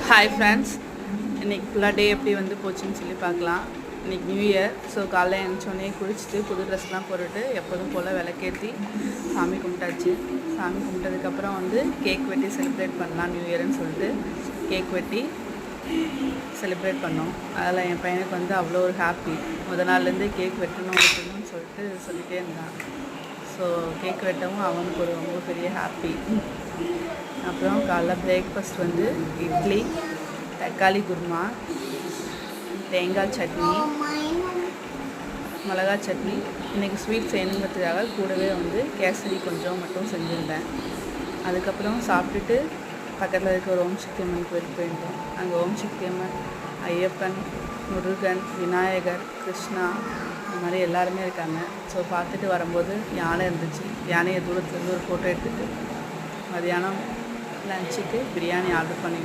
Hi friends, இன்றைக்கி ஃபுல்லாக டே எப்படி வந்து போச்சுன்னு சொல்லி பார்க்கலாம். இன்றைக்கி நியூ இயர். ஸோ காலைல எழுந்தோடனே குளிச்சுட்டு புது ட்ரெஸ்லாம் போட்டுட்டு எப்போதும் போல் விளக்கேற்றி சாமி கும்பிட்டாச்சு. சாமி கும்பிட்டதுக்கப்புறம் வந்து கேக் வெட்டி செலிப்ரேட் பண்ணலாம் நியூ இயர்னு சொல்லிட்டு கேக் வெட்டி செலிப்ரேட் பண்ணோம். அதில் என் பையனுக்கு வந்து அவ்வளோ ஒரு ஹாப்பி. நாள்லேருந்து கேக் வெட்டணும்னு சொல்லிகிட்டே இருந்தான். ஸோ கேக் வெட்டவும் அவனுக்கு ஒரு ரொம்ப பெரிய ஹாப்பி. அப்புறம் காலைல பிரேக்ஃபாஸ்ட் வந்து இட்லி, தக்காளி குருமா, தேங்காய் சட்னி, மிளகா சட்னி. இன்றைக்கி ஸ்வீட் செய்யணுங்கிறதுக்காக கூடவே வந்து கேசரி கொஞ்சம் மட்டும் செஞ்சுருந்தேன். அதுக்கப்புறம் சாப்பிட்டுட்டு பக்கத்தில் இருக்க ஒரு ஓம் சக்தி அம்மன் கோயிலுக்கு போயிருந்தோம். அங்கே ஓம் சக்தி அம்மன், ஐயப்பன், முருகன், விநாயகர், கிருஷ்ணா இந்த மாதிரி எல்லாருமே இருக்காங்க. ஸோ பார்த்துட்டு வரும்போது யானை இருந்துச்சு. யானையை தூரத்துலேருந்து ஒரு ஃபோட்டோ எடுத்துகிட்டு மதியானம் லஞ்சுக்கு பிரியாணி ஆர்டர் பண்ணியிருந்தோம்.